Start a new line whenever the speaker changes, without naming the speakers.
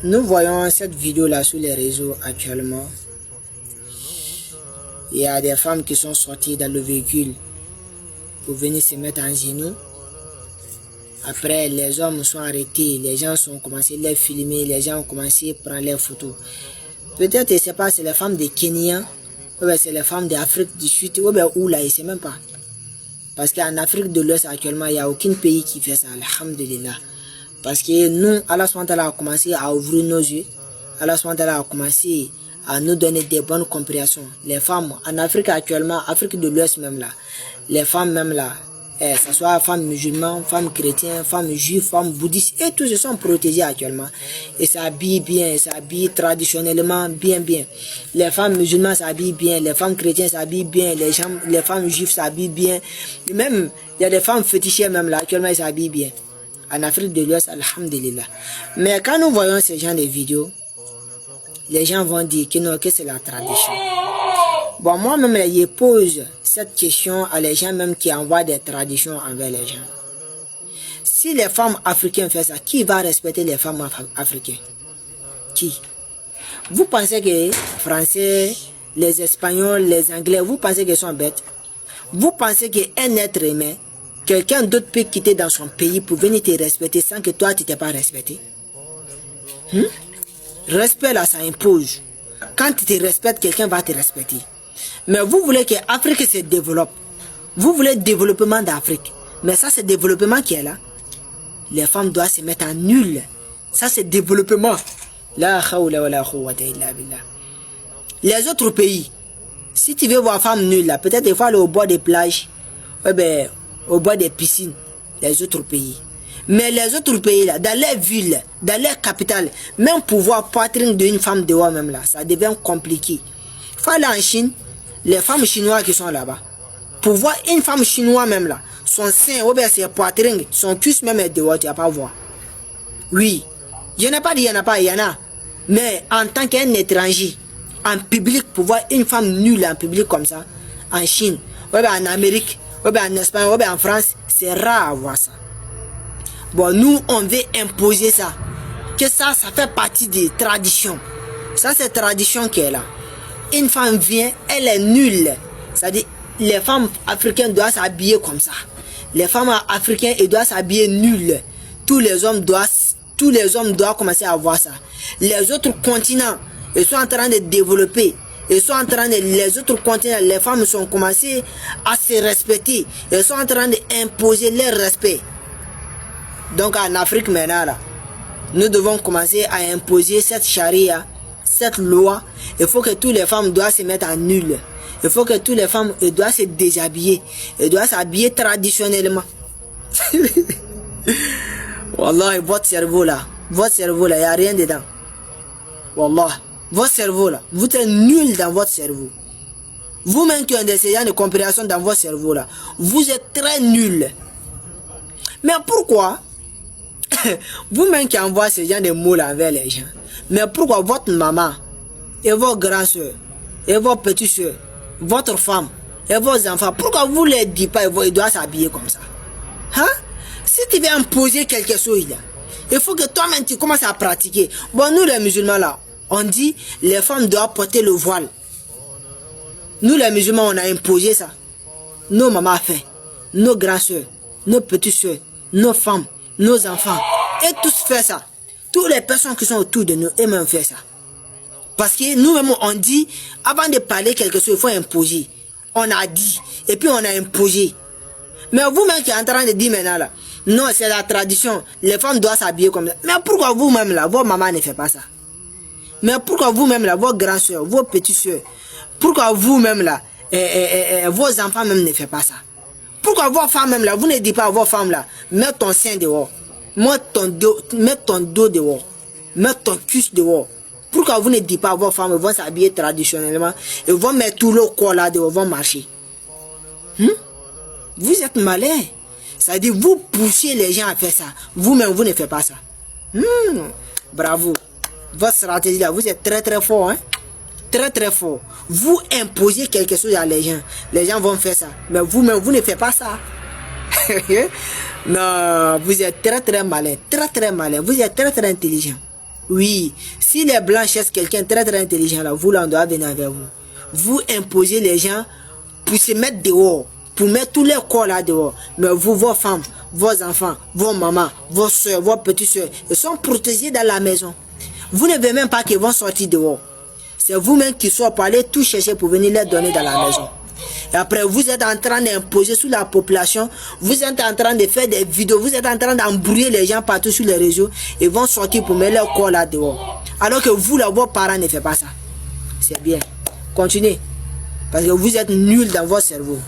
Nous voyons cette vidéo-là sur les réseaux actuellement. Il y a des femmes qui sont sorties dans le véhicule pour venir se mettre en genoux. Après, les hommes sont arrêtés, les gens ont commencé à les filmer, les gens ont commencé à prendre les photos. Peut-être, je ne sais pas, c'est les femmes de Kenya, ou bien c'est les femmes d'Afrique du Sud, ou bien où là, je ne sais même pas. Parce qu'en Afrique de l'Ouest actuellement, il n'y a aucun pays qui fait ça, alhamdulillah. Parce que nous, Allah SWT a commencé à ouvrir nos yeux, Allah SWT a commencé à nous donner des bonnes compréhensions. Les femmes en Afrique actuellement, Afrique de l'Ouest même là, les femmes même là, que ce soit femmes musulmanes, femmes chrétiennes, femmes juives, femmes bouddhistes, et tous se sont protégés actuellement. Et s'habillent bien, s'habillent traditionnellement bien. Les femmes musulmanes s'habillent bien, les femmes chrétiennes s'habillent bien, les femmes juives s'habillent bien. Même, il y a des femmes fétichères même là, actuellement ils s'habillent bien. En Afrique de l'Ouest, alhamdulillah. Mais quand nous voyons ces gens de vidéos, les gens vont dire que non, que c'est la tradition. Bon, moi-même, je pose cette question à les gens même qui envoient des traditions envers les gens. Si les femmes africaines font ça, qui va respecter les femmes africaines? Qui? Vous pensez que les Français, les Espagnols, les Anglais, vous pensez qu'ils sont bêtes? Vous pensez qu'un être humain, quelqu'un d'autre peut quitter dans son pays pour venir te respecter sans que toi, tu t'es pas respecté? Respect là, ça impose. Quand tu te respectes, quelqu'un va te respecter. Mais vous voulez que l'Afrique se développe. Vous voulez le développement d'Afrique. Mais ça, c'est le développement qui est là. Les femmes doivent se mettre en nul. Ça, c'est le développement. La hawla wa la quwwata illa billah. Les autres pays, si tu veux voir femme nulle, là, peut-être il faut aller au bord des plages, au bord des piscines, les autres pays. Mais les autres pays, là, dans les villes, dans les capitales, même pour voir poitrine d'une femme dehors même là, ça devient compliqué. Il faut aller en Chine, les femmes chinoises qui sont là-bas, pour voir une femme chinoise même là, son sein, ou bien ses poitrines, son cuisse même est dehors, tu vas pas voir. Oui, je n'ai pas dit il y en a pas, il y en a. Mais en tant qu'un étranger, en public, pour voir une femme nulle en public comme ça, en Chine, ou bien en Amérique, ou bien en Espagne, ou bien en France, c'est rare à voir ça. Bon, nous, on veut imposer ça. Que ça fait partie des traditions. Ça, c'est tradition qui est là. Une femme vient, elle est nulle. C'est-à-dire, les femmes africaines doivent s'habiller comme ça. Les femmes africaines, elles doivent s'habiller nulles. Tous les hommes doivent commencer à voir ça. Les autres continents, ils sont en train de développer. Les autres continents, les femmes sont commencées à se respecter. Elles sont en train d'imposer leur respect. Donc en Afrique maintenant, là, nous devons commencer à imposer cette charia, cette loi. Il faut que toutes les femmes doivent se mettre en nul. Il faut que toutes les femmes doivent se déshabiller. Elles doivent s'habiller traditionnellement. Wallah, votre cerveau là, il n'y a rien dedans. Wallah, votre cerveau là, vous êtes nul dans votre cerveau. Vous-même qui avez des séances de compréhension dans votre cerveau là, vous êtes très nul. Mais pourquoi? Vous-même qui envoyez ce genre de mots là vers les gens, mais pourquoi votre maman et vos grands-soeurs et vos petites-soeurs, votre femme et vos enfants, pourquoi vous ne les dites pas ils doivent s'habiller comme ça? Hein? Si tu veux imposer quelque chose là, il faut que toi-même tu commences à pratiquer. Bon, nous les musulmans là, on dit les femmes doivent porter le voile. Nous les musulmans, on a imposé ça. Nos mamans fait, nos grands-soeurs, nos petites-soeurs, nos femmes, nos enfants, et tous font ça. Toutes les personnes qui sont autour de nous, eux-mêmes font ça. Parce que nous-mêmes, on dit, avant de parler quelque chose, il faut imposer. On a dit, et puis on a imposé. Mais vous-même qui êtes en train de dire maintenant là, non, c'est la tradition, les femmes doivent s'habiller comme ça. Mais pourquoi vous-même là, vos mamans ne font pas ça? Mais pourquoi vous-même là, vos grands-soeurs, vos petites-soeurs, pourquoi vous-même là, vos enfants même ne font pas ça? Pourquoi vos femmes même là, vous ne dites pas à vos femmes là, mets ton sein dehors, mets ton dos dehors, mets ton cuisse dehors. Pourquoi vous ne dites pas à vos femmes, elles vont s'habiller traditionnellement, elles vont mettre tout le corps là dehors, vont marcher? Vous êtes malin. C'est-à-dire, vous poussez les gens à faire ça. Vous-même, vous ne faites pas ça. Bravo. Votre stratégie là, vous êtes très très fort. Hein? Très très fort. Vous imposez quelque chose à les gens vont faire ça. Mais vous-même, vous ne faites pas ça. Non, vous êtes très très malin. Très très malin. Vous êtes très très intelligent. Oui, si les blancs cherchent quelqu'un très intelligent là, vous là, on doit venir avec vous. Vous imposez les gens pour se mettre dehors, pour mettre tous les corps là dehors. Mais vous, vos femmes, vos enfants, vos mamans, vos soeurs, vos petites soeurs, ils sont protégés dans la maison. Vous ne voulez même pas qu'ils vont sortir dehors. C'est vous-même qui sortez pour aller tout chercher pour venir les donner dans la maison. Et après, vous êtes en train d'imposer sur la population, vous êtes en train de faire des vidéos, vous êtes en train d'embrouiller les gens partout sur les réseaux, ils vont sortir pour mettre leur corps là dehors. Alors que vous, là, vos parents ne font pas ça. C'est bien. Continuez. Parce que vous êtes nuls dans votre cerveau.